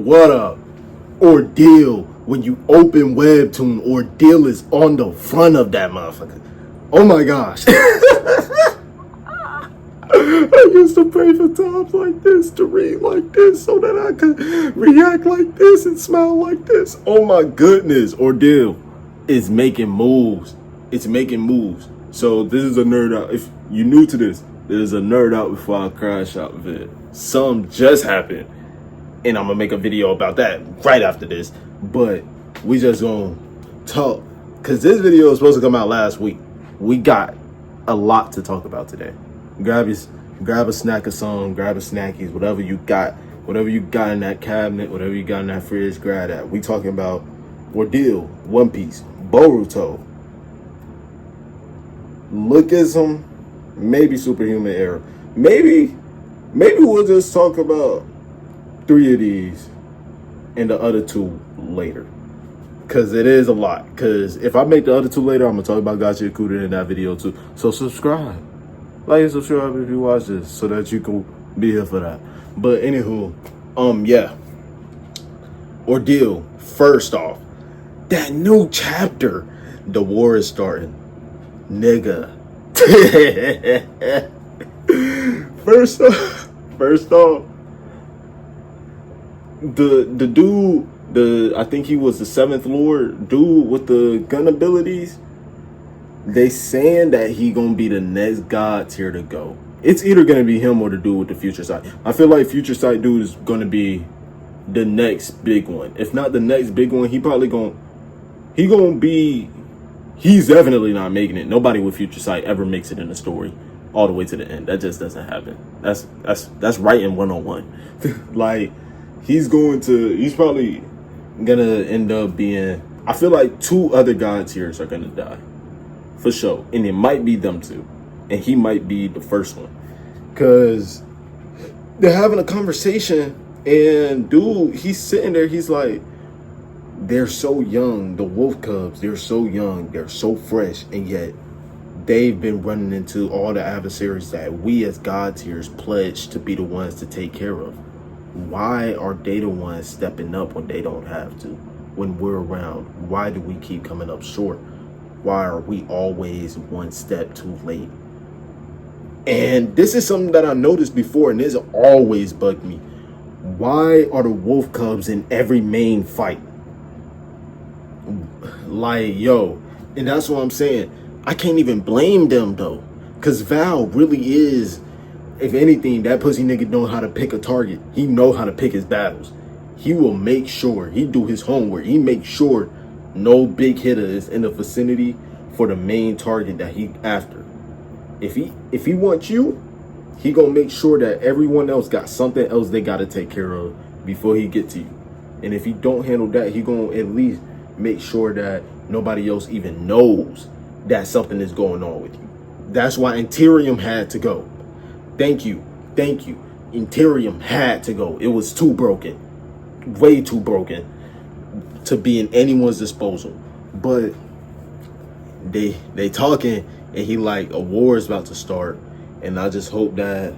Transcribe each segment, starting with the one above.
What up? Ordeal. When you open Webtoon, Ordeal is on the front of that motherfucker. Oh my gosh. I used to pray for times like this, to read like this, so that I could react like this and smile like this. Oh my goodness. Ordeal is making moves. It's making moves. So this is a nerd out. If you're new to this, there's a nerd out before I crash out vid. Some just happened. And I'm gonna make a video about that right after this. But we just gonna talk, cause this video is supposed to come out last week. We got a lot to talk about today. Grab a snack of some, grab a snackies, whatever you got in that cabinet, whatever you got in that fridge, grab that. We talking about Ordeal, One Piece, Boruto, Lookism, maybe Superhuman Era. Maybe we'll just talk about 3 of these and the other 2 later. Cause it is a lot. Cause if I make the other 2 later, I'm gonna talk about Gacha Yakuta in that video too. So subscribe. Like and subscribe if you watch this so that you can be here for that. But anywho, yeah. Ordeal, first off, that new chapter, the war is starting. Nigga. First off, the dude, I think he was the 7th Lord dude with the gun abilities. They saying that he gonna be the next god tier to go. It's either gonna be him or the dude with the future sight. I feel like future sight dude is gonna be the next big one. If not the next big one, he's definitely not making it. Nobody with future sight ever makes it in the story all the way to the end. That just doesn't happen. That's writing 101. Like he's probably gonna end up being, I feel like 2 other god tiers are gonna die. For sure. And it might be them 2. And he might be the first one. Cause they're having a conversation and dude, he's sitting there, he's like, they're so young, the wolf cubs, they're so young, they're so fresh, and yet they've been running into all the adversaries that we as god tiers pledged to be the ones to take care of. Why are they the ones stepping up when they don't have to? When we're around, why do we keep coming up short? Why are we always one step too late? And this is something that I noticed before, and this always bugged me. Why are the wolf cubs in every main fight? Like, yo, and that's what I'm saying. I can't even blame them though, because Val really is, if anything, that pussy nigga know how to pick a target. He know how to pick his battles. He will make sure he do his homework. He makes sure no big hitter is in the vicinity for the main target that he after. If he wants you, he gonna make sure that everyone else got something else they gotta take care of before he get to you. And if he don't handle that, he gonna at least make sure that nobody else even knows that something is going on with you. That's why Interium had to go. Thank you. Interium had to go. It was too broken, way too broken to be in anyone's disposal. But they talking, and he like, a war is about to start, and I just hope that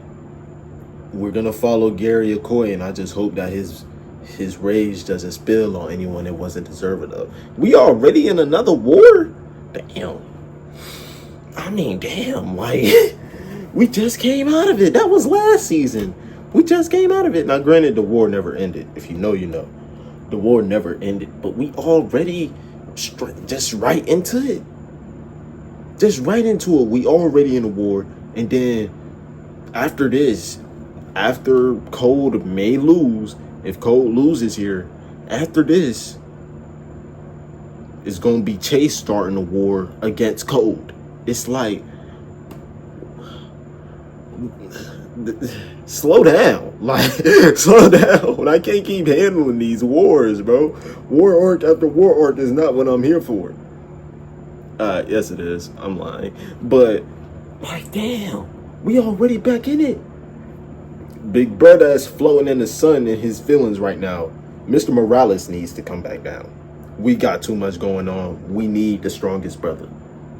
we're gonna follow Gary Okoye, and I just hope that his rage doesn't spill on anyone that wasn't deserving of. We already in another war? Damn. I mean, damn, like we just came out of it. That was last season. We just came out of it. Now granted, the war never ended. If you know, you know. The war never ended, but we already just right into it. Just right into it. We already in the war. And then after this, after Cold may lose, if Cold loses here, after this, it's going to be Chase starting a war against Cold. It's like, slow down. Like, slow down. I can't keep handling these wars, bro. War arc after war arc is not what I'm here for. Yes it is. I'm lying. But, like, damn. We already back in it. Big brother is floating in the sun in his feelings right now. Mr. Morales needs to come back down. We got too much going on. We need the strongest brother.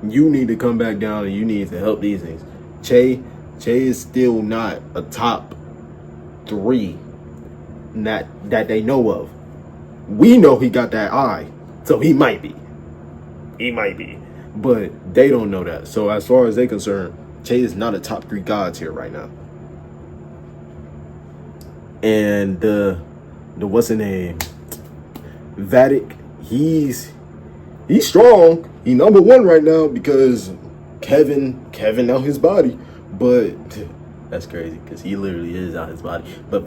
You need to come back down, and you need to help these things. Che is still not a top 3 that they know of. We know he got that eye, so he might be. He might be. But they don't know that. So as far as they're concerned, Che is not a top 3 gods here right now. And the what's his name? Vatic, he's strong. He number 1 right now because Kevin out his body. But that's crazy because he literally is out his body. But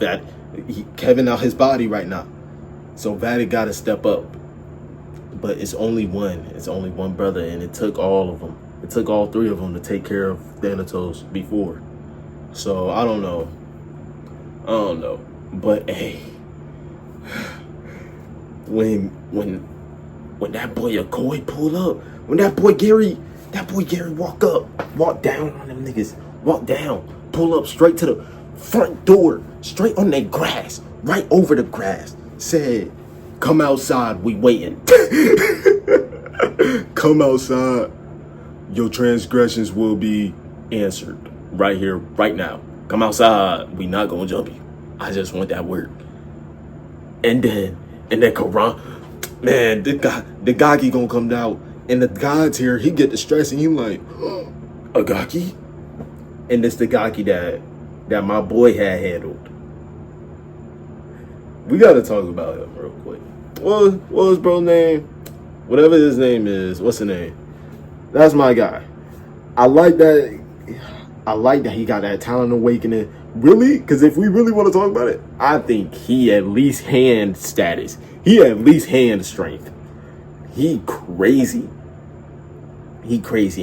Kevin out his body right now. So Vatic got to step up. But it's only one. It's only one brother, and it took all of them. It took all 3 of them to take care of Thanatos before. So I don't know. But hey, when that boy Akoi pull up, when that boy Gary walk down on them niggas, pull up straight to the front door, straight on that grass, right over the grass, said, "Come outside, we waiting." Come outside. Your transgressions will be answered right here, right now. Come outside. We not gonna jump you. I just want that word. And then Quran, man, the Agaki gonna come down, and the gods here, he get distressed, and he like, Agaki? And this the Agaki that my boy had handled. We gotta talk about him real quick. What was bro's name? Whatever his name is, what's the name? That's my guy. I like that he got that talent awakening. Really? Because if we really want to talk about it, I think he at least hand status. He at least hand strength. He crazy.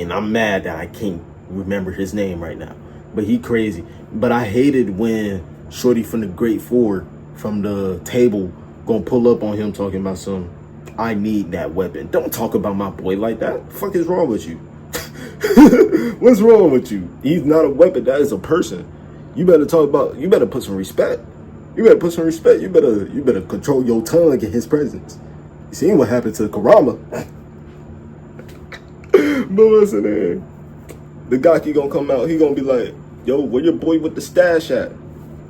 And I'm mad that I can't remember his name right now. But he crazy. But I hated when Shorty from the Great Four from the table gonna pull up on him talking about some, I need that weapon. Don't talk about my boy like that. What the fuck is wrong with you? What's wrong with you? He's not a weapon. That is a person. You better put some respect. You better control your tongue in his presence. You seen what happened to Kurama? But what's the name? The Gaki gonna come out. He gonna be like, yo, where your boy with the stash at?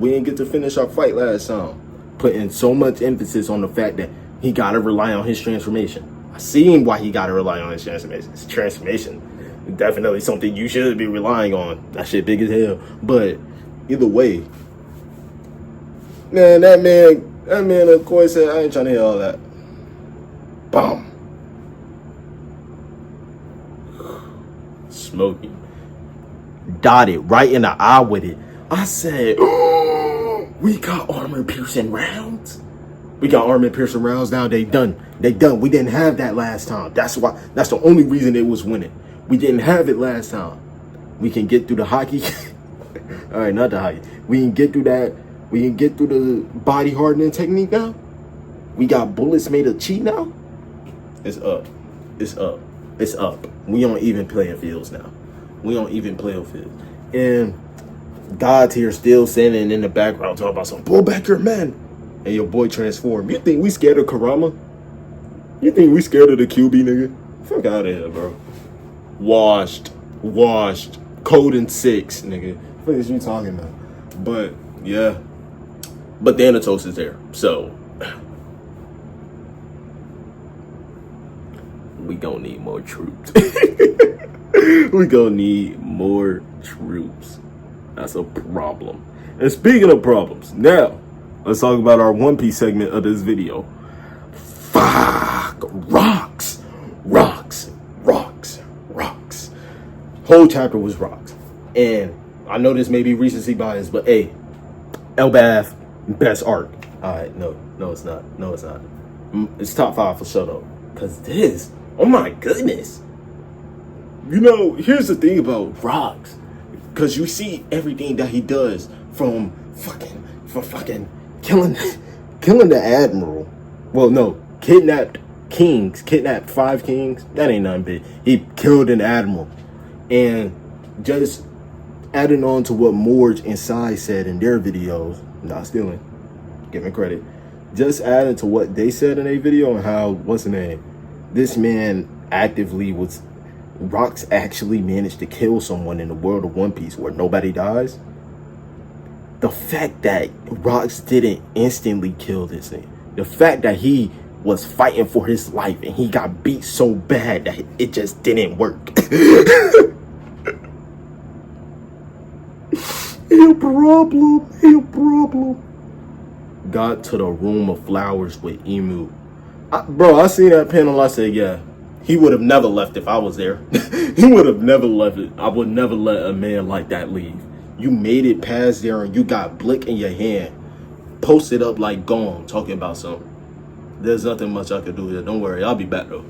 We didn't get to finish our fight last time. Putting so much emphasis on the fact that he gotta rely on his transformation. I seen why he gotta rely on his transformation. His transformation is definitely something you should be relying on. That shit big as hell. But either way, man, that man of course said, I ain't trying to hear all that. Boom. Smoking. Dotted right in the eye with it. I said, oh, we got armor-piercing rounds. We got armor-piercing rounds now. They done. We didn't have that last time. That's the only reason it was winning. We didn't have it last time. We can get through the hockey. All right, not the hockey. We can get through that. We can get through the body hardening technique now. We got bullets made of chi now. It's up. We on even playing fields now. And God's here still standing in the background talking about some pull back your men. And your boy transformed. You think we scared of Kurama? You think we scared of the QB, nigga? Fuck out of here, bro. Washed. Code in 6, nigga. What is you talking about? But yeah. But Thanatos is there. So we gonna need more troops. That's a problem. And speaking of problems, now let's talk about our One Piece segment of this video. Fuck. Rocks. Whole chapter was rocks. And I know this may be recency bias, but hey, Elbaf, best arc. Alright, no, it's not. It's top 5 for sure though. Cause this, oh my goodness. You know, here's the thing about rocks. Cause you see everything that he does from fucking killing the admiral. Well, no, kidnapped 5 kings. That ain't nothing big. He killed an admiral. And just adding on to what Morge and Sai said in their videos, not stealing, giving credit, just adding to what they said in their video and how, what's the name? This man Rocks actually managed to kill someone in the world of One Piece where nobody dies. the fact that Rocks didn't instantly kill this thing, the fact that he was fighting for his life and he got beat so bad that it just didn't work. A problem. Got to the room of flowers with Emu. Bro, I seen that panel. I said, yeah, he would have never left if I was there. He would have never left it. I would never let a man like that leave. You made it past there and you got Blick in your hand, posted up like gone, talking about something. There's nothing much I could do here. Don't worry, I'll be back though.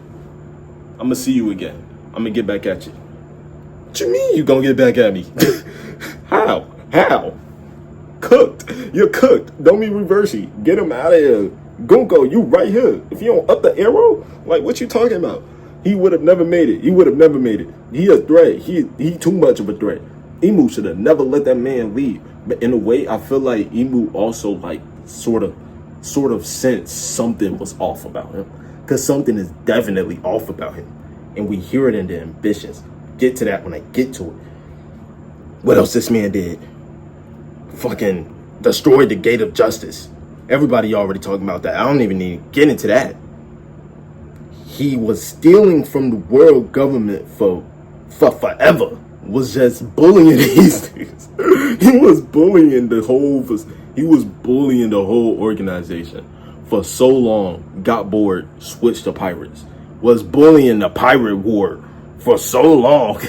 I'm gonna see you again. I'm gonna get back at you. What you mean you gonna get back at me? How? Cooked. You're cooked. Don't be reversey. Get him out of here. Gunko, you right here. If you don't up the arrow, like what you talking about? He would have never made it. He a threat. He too much of a threat. Emu should have never let that man leave. But in a way, I feel like Emu also like sort of sensed something was off about him. Because something is definitely off about him. And we hear it in the ambitions. Get to that when I get to it. What else this man did? Fucking destroyed the gate of justice. Everybody already talking about that. I don't even need to get into that. He was stealing from the world government for forever. Was just bullying these things. He was bullying the whole organization for so long. Got bored, switched to pirates. Was bullying the pirate war for so long.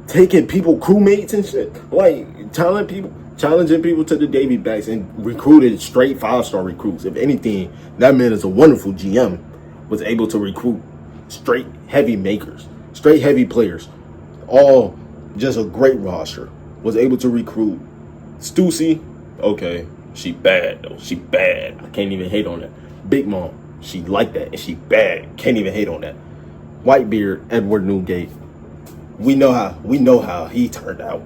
Taking people, crewmates and shit. Like challenging people to the Davy backs and recruited straight 5-star recruits. If anything, that man is a wonderful GM. Was able to recruit straight heavy makers, straight heavy players. All just a great roster. Was able to recruit Stussy. Okay, she bad though. She bad. I can't even hate on that. Big Mom, she like that and she bad. Can't even hate on that. Whitebeard, Edward Newgate. We know how he turned out.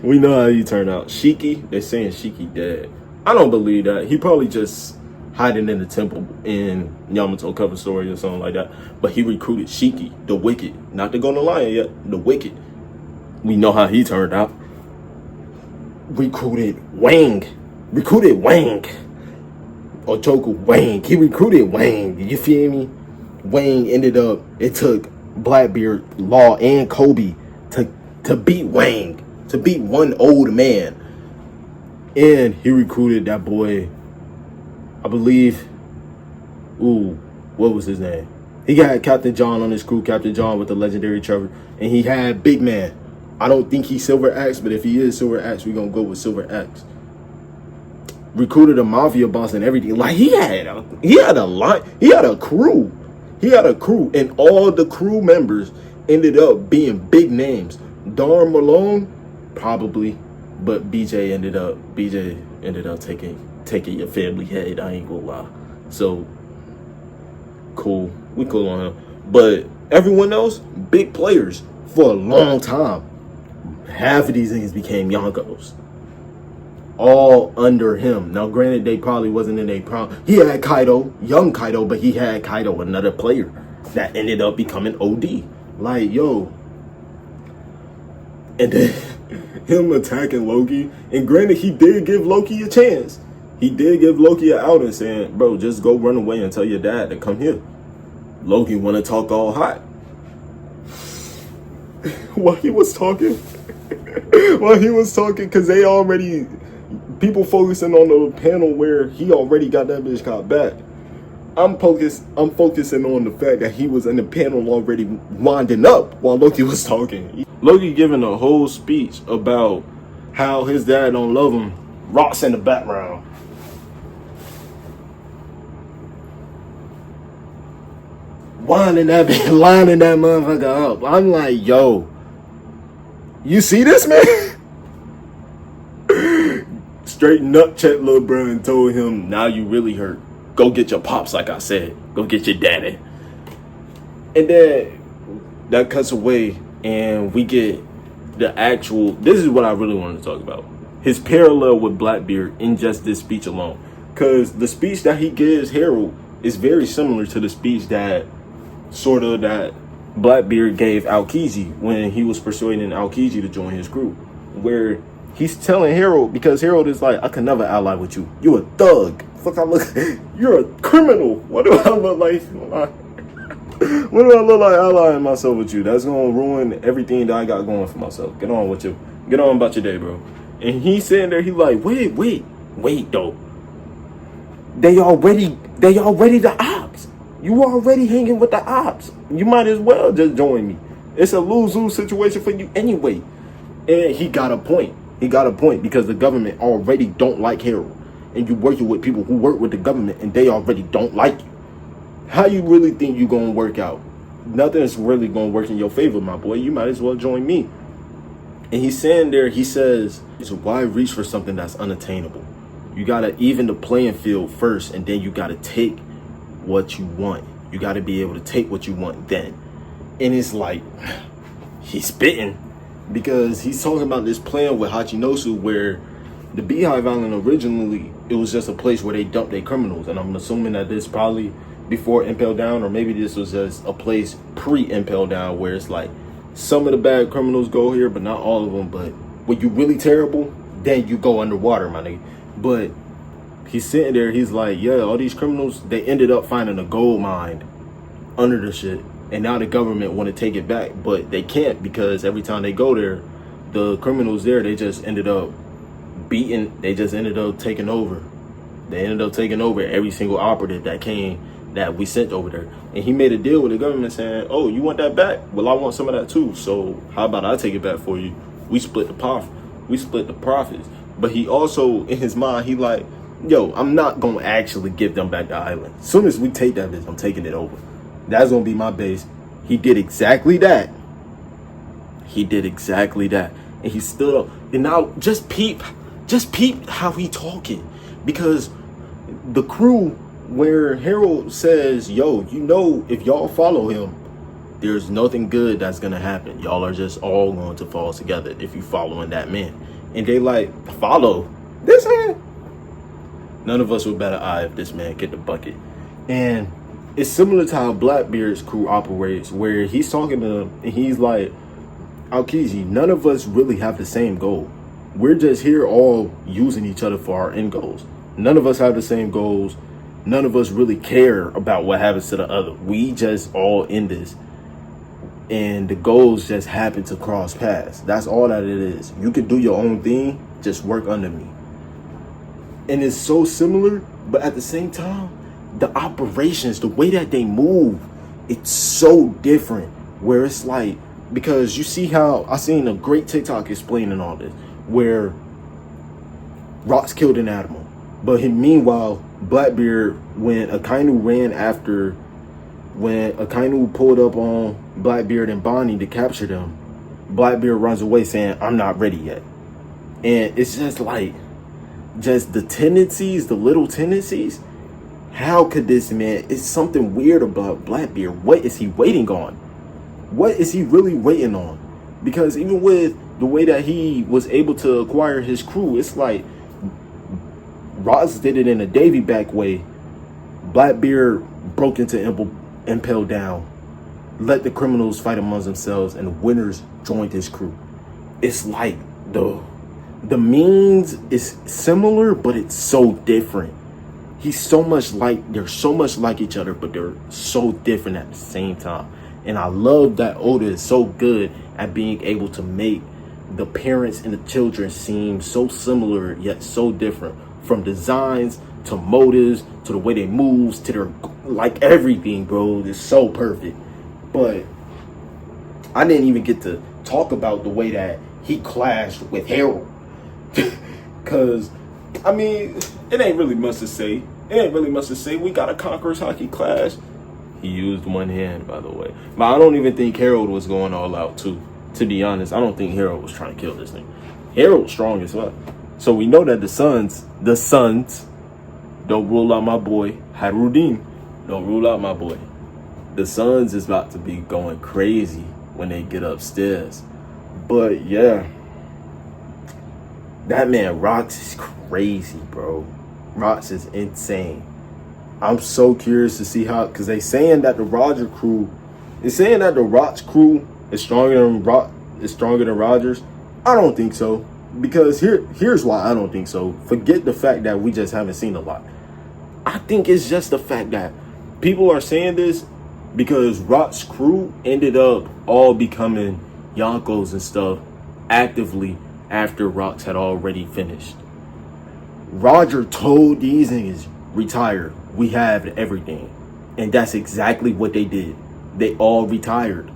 We know how he turned out. Shiki, they're saying Shiki dead. I don't believe that. He probably just hiding in the temple in Yamato cover story or something like that. But he recruited Shiki, the Wicked. Not the Golden Lion yet, the Wicked. We know how he turned out. Recruited Wang. Ochoku Wang. He recruited Wang. You feel me? Wang ended up, it took Blackbeard, Law, and Kobe to beat Wang, to beat one old man. And he recruited that boy, I believe, what was his name? He got Captain John on his crew, Captain John with the legendary Trevor, and he had Big Man. I don't think he's Silver Axe, but if he is Silver Axe, we're gonna go with Silver Axe. Recruited a mafia boss and everything. Like he had a crew. He had a crew, and all the crew members ended up being big names. Darn Malone, probably, but BJ ended up taking your family head. I ain't gonna lie. So cool, we cool on him. But everyone else, big players for a long time. Half of these things became Yonkos. All under him. Now, granted, they probably wasn't in a prime. He had Kaido, young Kaido, but he had Kaido, another player that ended up becoming OD. Like, yo. And then him attacking Loki. And granted, he did give Loki a chance. He did give Loki an out and saying, bro, just go run away and tell your dad to come here. Loki want to talk all hot. While he was talking, because they already, people focusing on the panel where he already got that bitch caught back. I'm focusing on the fact that he was in the panel already winding up while Loki was talking. Loki giving a whole speech about how his dad don't love him. Ross in the background. Lining that motherfucker up. I'm like, yo, you see this, man? Straight nut check Lil Bro and told him, now you really hurt. Go get your pops, like I said. Go get your daddy. And then that cuts away and we get the actual, this is what I really wanted to talk about. His parallel with Blackbeard in just this speech alone. Because the speech that he gives Harold is very similar to the speech that Blackbeard gave Aokiji when he was persuading Aokiji to join his crew, where he's telling Harold, because Harold is like, I can never ally with you. You a thug. Fuck, I look. You're a criminal. What do I look like? What do I look like allying myself with you? That's gonna ruin everything that I got going for myself. Get on with you. Get on about your day, bro. And he's sitting there. He's like, wait, though. They already the ops. You already hanging with the ops. You might as well just join me. It's a lose-lose situation for you anyway. And he got a point. He got a point because the government already don't like Harold. And you working with people who work with the government and they already don't like you. How you really think you gonna work out? Nothing's really gonna work in your favor, my boy. You might as well join me. And he's saying there, he says, so why reach for something that's unattainable? You gotta even the playing field first, and then you gotta take what you want. You gotta be able to take what you want then. And it's like, he's spitting, because he's talking about this plan with Hachinosu where the Beehive Island originally, it was just a place where they dumped their criminals. And I'm assuming that this probably before Impel Down, or maybe this was just a place pre-Impel Down where it's like some of the bad criminals go here, but not all of them. But when you really terrible, then you go underwater, my nigga. But he's sitting there, he's like, yeah, all these criminals, they ended up finding a gold mine under the shit. And now the government want to take it back, but they can't, because every time they go there, the criminals there, they just ended up beating, they just ended up taking over. They ended up taking over every single operative that came, that we sent over there. And he made a deal with the government saying, oh, you want that back? Well, I want some of that too. So how about I take it back for you? We split the profits. But he also, in his mind, he like, yo, I'm not going to actually give them back the island. As soon as we take that bitch, I'm taking it over. That's going to be my base. He did exactly that. He did exactly that. And he stood up. And now just peep how he talking. Because the crew, where Harold says, yo, you know, if y'all follow him, there's nothing good that's going to happen. Y'all are just all going to fall together if you following that man. And they like, follow this man? None of us would bat an eye if this man get the bucket. And it's similar to how Blackbeard's crew operates, where he's talking to them and he's like, Aokiji, none of us really have the same goal. We're just here all using each other for our end goals. None of us have the same goals. None of us really care about what happens to the other. We just all in this. And the goals just happen to cross paths. That's all that it is. You can do your own thing, just work under me. And it's so similar, but at the same time, the operations, the way that they move, it's so different. Where it's like, because you see how I seen a great TikTok explaining all this, where Rox killed an animal, but meanwhile, Blackbeard, when Akainu pulled up on Blackbeard and Bonnie to capture them, Blackbeard runs away saying, I'm not ready yet. And it's just like, just the tendencies, the little tendencies. How could this man, it's something weird about Blackbeard. What is he waiting on? What is he really waiting on? Because even with the way that he was able to acquire his crew, it's like Ross did it in a Davy back way. Blackbeard broke into Impel Down, let the criminals fight amongst themselves, and the winners joined his crew. It's like the means is similar, but it's so different. They're so much like each other, but they're so different at the same time. And I love that Oda is so good at being able to make the parents and the children seem so similar yet so different, from designs to motives to the way they moves to their, like, everything, bro. It's so perfect. But I didn't even get to talk about the way that he clashed with Harold. Because, I mean, it ain't really much to say. We got a Conqueror's Hockey clash. He used one hand, by the way. But I don't even think Harold was going all out, too. To be honest, I don't think Harold was trying to kill this thing. Harold's strong as well. So we know that the Suns, don't rule out my boy. Harudin, don't rule out my boy. The Suns is about to be going crazy when they get upstairs. But yeah, that man Rox is crazy, bro. Rox is insane. I'm so curious to see how, because they saying that the Rox crew is stronger than Rogers. I don't think so. Because here's why I don't think so. Forget the fact that we just haven't seen a lot. I think it's just the fact that people are saying this because Rock's crew ended up all becoming Yonkos and stuff actively after Rocks had already finished. Roger told these niggas, retire. We have everything. And that's exactly what they did. They all retired.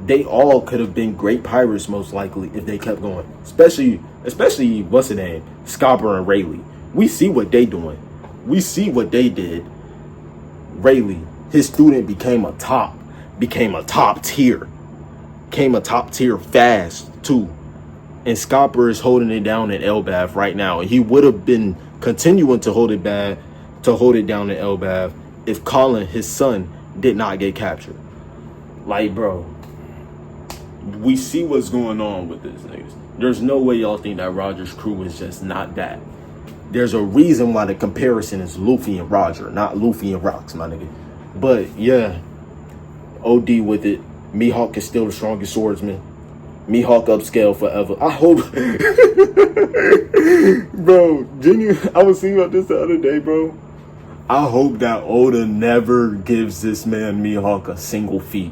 They all could have been great pirates most likely if they kept going. Especially what's the name? Scopper and Rayleigh. We see what they doing. We see what they did. Rayleigh, his student became a top tier. Became a top tier fast too. And Scopper is holding it down in Elbath right now. And he would have been continuing to hold it down in Elbath if Colin, his son, did not get captured. Like, bro, we see what's going on with this niggas. There's no way y'all think that Roger's crew is just not that. There's a reason why the comparison is Luffy and Roger, not Luffy and Rocks, my nigga. But yeah, OD with it. Mihawk is still the strongest swordsman. Mihawk upscale forever. I hope, bro. Genuine. I was thinking about this the other day, bro. I hope that Oda never gives this man Mihawk a single feat,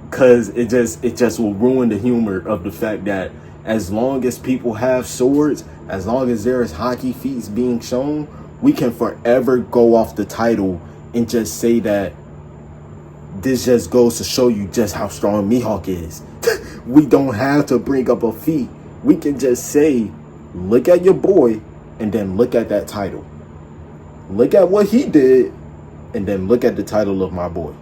cause it just will ruin the humor of the fact that as long as people have swords, as long as there is hockey feats being shown, we can forever go off the title and just say that this just goes to show you just how strong Mihawk is. We don't have to bring up a feat. We can just say, look at your boy, and then look at that title. Look at what he did, and then look at the title of my boy.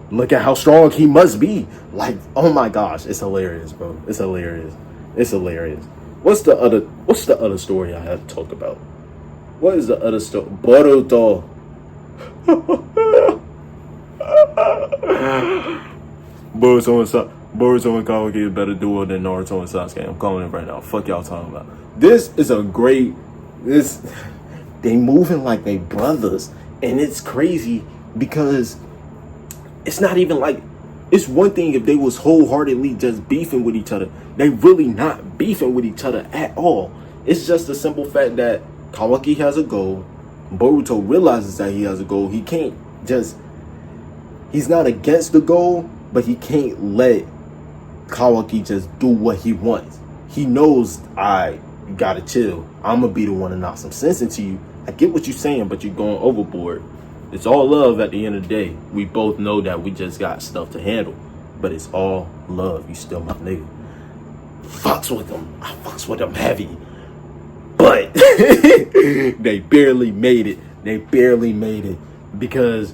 Look at how strong he must be. Like, oh my gosh, it's hilarious, bro. It's hilarious. It's hilarious. What's the other story I have to talk about? What is the other story? Boruto. Boruto and Kawaki a better duo than Naruto and Sasuke. I'm calling it right now. Fuck y'all talking about. This is a great. They moving like they brothers, and it's crazy because it's not even like, it's one thing if they was wholeheartedly just beefing with each other. They really not beefing with each other at all. It's just the simple fact that Kawaki has a goal. Boruto realizes that he has a goal. He's not against the goal, but he can't let Kawaki just do what he wants. He knows, you gotta chill. I'm gonna be the one to knock some sense into you. I get what you're saying, but you're going overboard. It's all love at the end of the day. We both know that we just got stuff to handle, but it's all love. You still my nigga. Fucks with them. I fucks with them heavy. But they barely made it. They barely made it because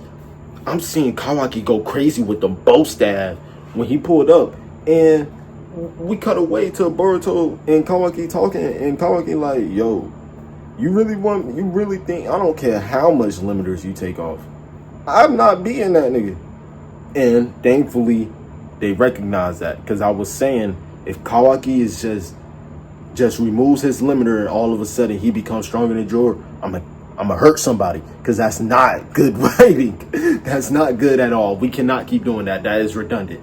I'm seeing Kawaki go crazy with the bow staff when he pulled up, and we cut away to Boruto and Kawaki talking, and Kawaki like, yo, you really think I don't care how much limiters you take off, I'm not beating that nigga. And thankfully they recognize that, because I was saying if Kawaki is just removes his limiter and all of a sudden he becomes stronger than Jor, I'm gonna hurt somebody, because that's not good writing. That's not good at all. We cannot keep doing that. That is redundant.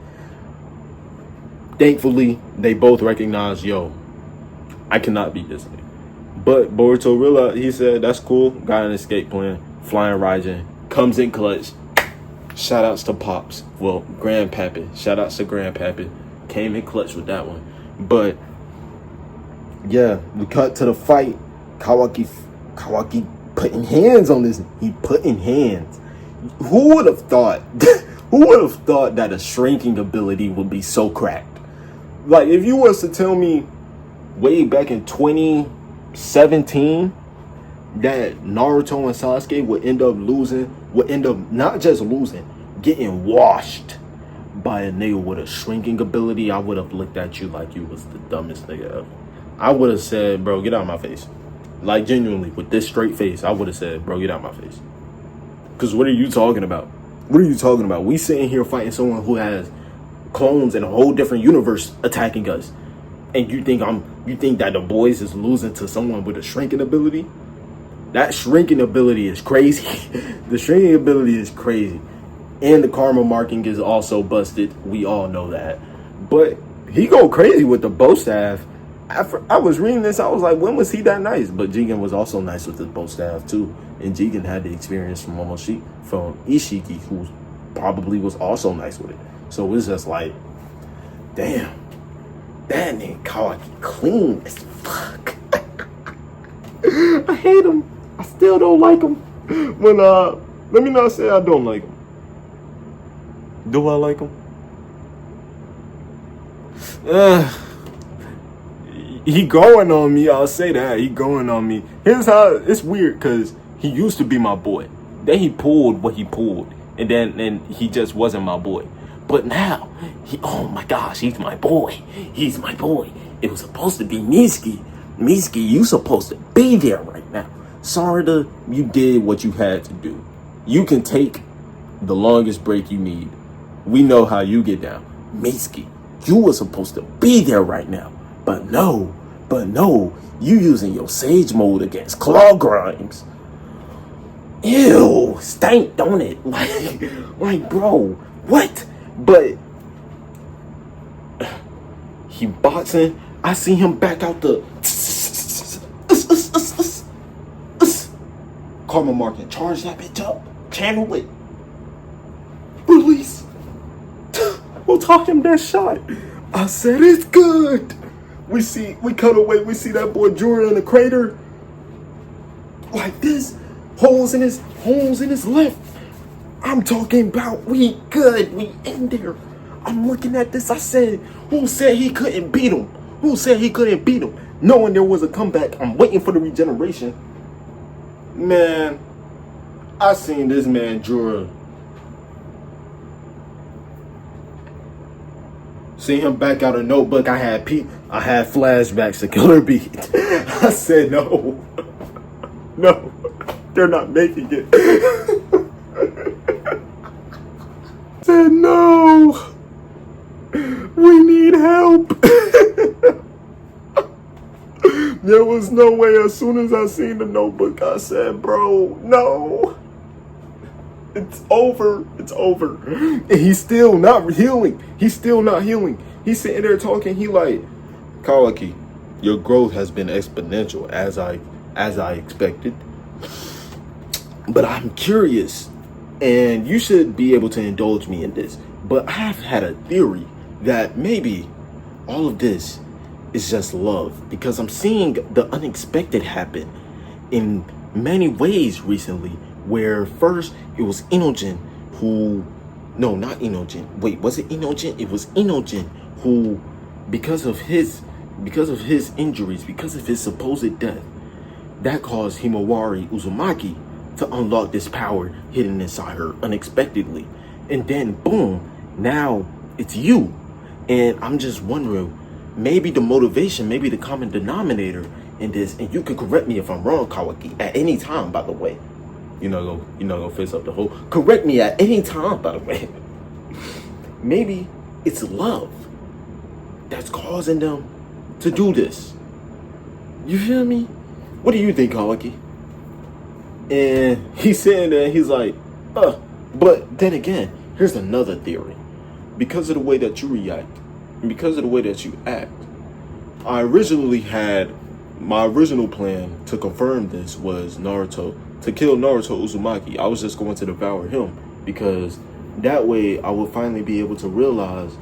Thankfully, they both recognize, yo, I cannot beat this nigga. But Boruto realized, he said, that's cool. Got an escape plan. Flying Raijin. Comes in clutch. Shout outs to Pops. Well, Grandpappy. Shout outs to Grandpappy. Came in clutch with that one. But yeah, we cut to the fight. Kawaki putting hands on this. He putting hands. Who would have thought? Who would have thought that a shrinking ability would be so cracked? Like, if you was to tell me way back in 2017 that Naruto and Sasuke would end up not just losing, getting washed by a nigga with a shrinking ability, I would have looked at you like you was the dumbest nigga ever. I would have said, bro, get out of my face. Like, genuinely, with this straight face, I would have said, bro, get out of my face. Because what are you talking about? What are you talking about? We sitting here fighting someone who has clones in a whole different universe attacking us. And you think that the boys is losing to someone with a shrinking ability? That shrinking ability is crazy. The shrinking ability is crazy. And the karma marking is also busted. We all know that. But he go crazy with the bow staff. After I was reading this, I was like, when was he that nice? But Jigen was also nice with the bow staff too. And Jigen had the experience from Ishiki, who probably was also nice with it. So it was just like, damn, that nigga Kawaki clean as fuck. I hate him. I still don't like him. When let me not say I don't like him. Do I like him? He going on me. I'll say that. He going on me. Here's how it's weird, because he used to be my boy. Then he pulled what he pulled, and then he just wasn't my boy. But now oh my gosh, he's my boy. He's my boy. It was supposed to be Mitsuki. Mitsuki, you supposed to be there right now. Sarada, you did what you had to do. You can take the longest break you need. We know how you get down. Mitsuki, you were supposed to be there right now. But no, you using your Sage mode against Claw Grimes. Ew, stank, don't it? Like, bro, what? But he boxing. I see him back out the Karma Market. Charge that bitch up. Channel it. Release. We'll talk him that shot. I said it's good. We cut away, we see that boy Jorah in the crater. Like this. Holes in his left. I'm talking about we good. We in there. I'm looking at this. I said, who said he couldn't beat him? Who said he couldn't beat him? Knowing there was a comeback. I'm waiting for the regeneration. Man, I seen this man Jorah. See him back out of Notebook. I had flashbacks to Killer Beat. I said no. No. They're not making it. I said no. We need help. There was no way. As soon as I seen the Notebook, I said, bro, no. It's over. It's over. And he's still not healing. He's sitting there talking. He like, Kawaki, your growth has been exponential as I expected. But I'm curious, and you should be able to indulge me in this. But I've had a theory that maybe all of this is just love, because I'm seeing the unexpected happen in many ways recently, where first it was Inogen who, no, not Inogen. Wait, was it Inogen? It was Inogen who, because of his injuries, because of his supposed death, that caused Himawari Uzumaki to unlock this power hidden inside her unexpectedly. And then boom, now it's you. And I'm just wondering, maybe the motivation, maybe the common denominator in this, and you can correct me if I'm wrong, Kawaki, at any time, by the way. You're not gonna fix up the whole. Correct me at any time, by the way. Maybe it's love that's causing them to do this. You feel me? What do you think, Kawaki? And he's sitting there and he's like, but then again, here's another theory. Because of the way that you react, and because of the way that you act, my original plan to confirm this was Naruto, to kill Naruto Uzumaki. I was just going to devour him, because that way I would finally be able to realize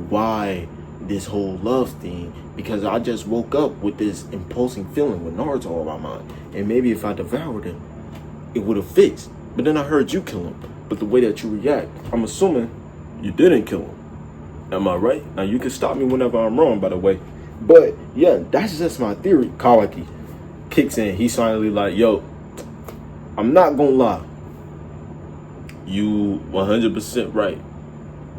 why this whole love thing, because I just woke up with this impulsing feeling with Naruto on my mind, and maybe if I devoured him, it would have fixed. But then I heard you kill him. But the way that you react, I'm assuming you didn't kill him. Am I right? Now you can stop me whenever I'm wrong, by the way. But yeah, that's just my theory. Kawaki kicks in. He's finally like, yo, I'm not gonna lie. You 100% right.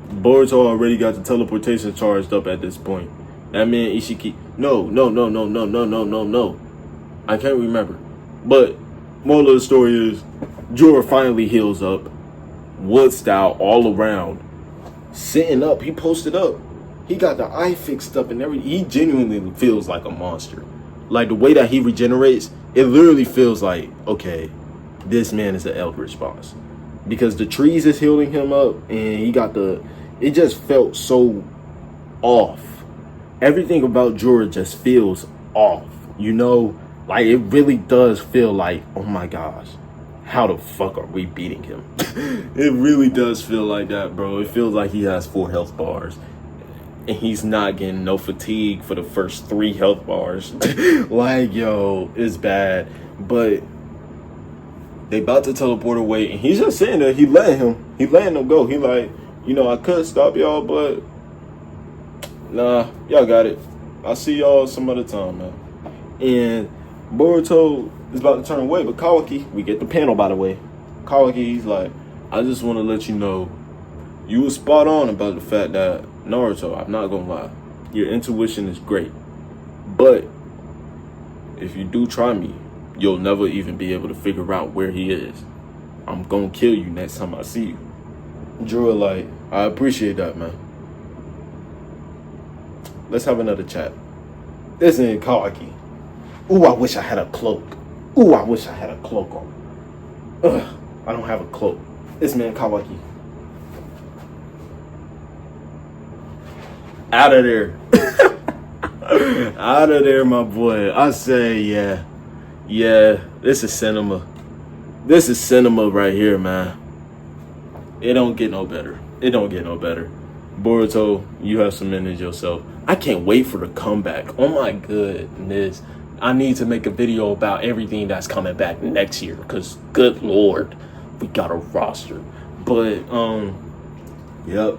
Boruto already got the teleportation charged up at this point. That man Ishiki. No. I can't remember. But moral of the story is, Jorah finally heals up, wood style all around, sitting up. He posted up. He got the eye fixed up and everything. He genuinely feels like a monster. Like the way that he regenerates, it literally feels like, okay, this man is an Eldritch boss, because the trees is healing him up, and he got it just felt so off. everything about Jorah just feels off, you know? Like, it really does feel like, oh my gosh, how the fuck are we beating him? It really does feel like that, bro. It feels like he has 4 health bars. And he's not getting no fatigue for the first 3 health bars. Like, yo, it's bad. But they about to teleport away, and he's just sitting there. He letting them go. He like, you know, I could stop y'all, but nah, y'all got it. I'll see y'all some other time, man. And Boruto is about to turn away, but Kawaki, we get the panel, by the way. Kawaki, he's like, I just want to let you know, you were spot on about the fact that Naruto, I'm not gonna lie, your intuition is great, but if you do try me, you'll never even be able to figure out where he is. I'm gonna kill you next time I see you. Jorah like, I appreciate that, man. Let's have another chat. This ain't Kawaki. Ooh, I wish I had a cloak. Ooh, I wish I had a cloak on. Ugh, I don't have a cloak. This man Kawaki. Out of there. Out of there, my boy. I say, yeah. Yeah, this is cinema. This is cinema right here, man. It don't get no better. It don't get no better. Boruto, you have cemented yourself. I can't wait for the comeback. Oh my goodness. I need to make a video about everything that's coming back next year, because good lord, we got a roster. But yep,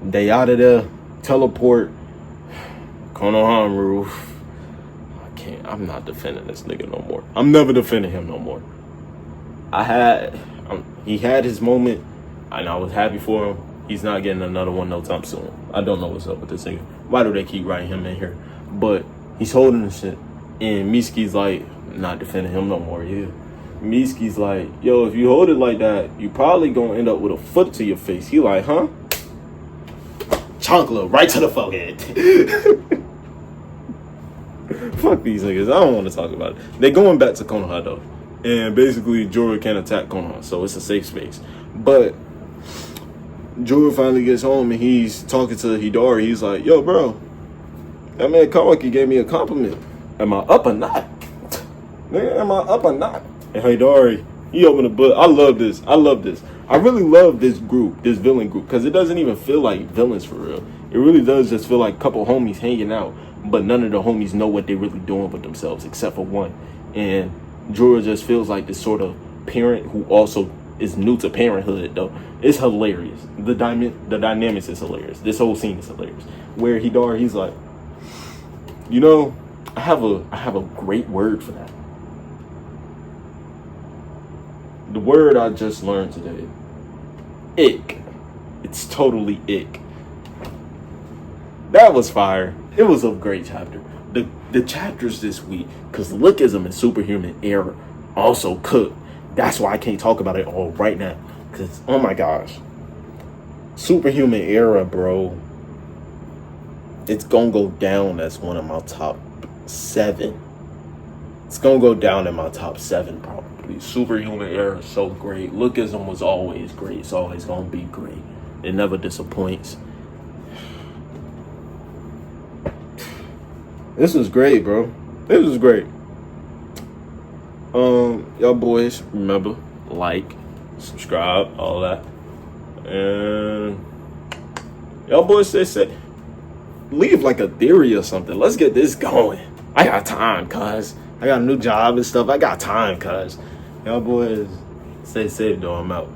they out of there. Teleport. Konohamaru. I'm not defending this nigga no more. I'm never defending him no more. He had his moment, and I was happy for him. He's not getting another one no time soon. I don't know what's up with this nigga. Why do they keep writing him in here? But he's holding the shit. And Mitsuki's like, not defending him no more, yeah. Mitsuki's like, yo, if you hold it like that, you probably gonna end up with a foot to your face. He like, huh? Chancla, right to the forehead. Fuck these niggas. I don't want to talk about it. They're going back to Konoha, though. And basically, Jorah can't attack Konoha, so it's a safe space. But Jorah finally gets home, and he's talking to Hidari. He's like, yo, bro, that man Kawaki gave me a compliment. Am I up or not? Nigga, am I up or not? And Hidari, he opened the book. I love this. I love this. I really love this group, this villain group, because it doesn't even feel like villains for real. It really does just feel like a couple homies hanging out, but none of the homies know what they're really doing with themselves, except for one. And Jorah just feels like this sort of parent who also is new to parenthood, though. It's hilarious. The dynamics is hilarious. This whole scene is hilarious. Where Hidari, he's like, you know, I have a great word for that. The word I just learned today. Ick. It's totally ick. That was fire. It was a great chapter. The chapters this week, because Lookism and Superhuman Era also cooked. That's why I can't talk about it all right now. Because, oh my gosh. Superhuman Era, bro. It's going to go down as one of my top 7. It's going to go down in my top 7, probably. Superhuman Era is so great. Lookism was always great. It's always going to be great. It never disappoints. This was great, bro. This was great. Y'all boys, remember, like, subscribe, all that. And y'all boys say, leave like a theory or something. Let's get this going. I got time, cuz. I got a new job and stuff. I got time, cuz. Y'all boys, stay safe, though. I'm out.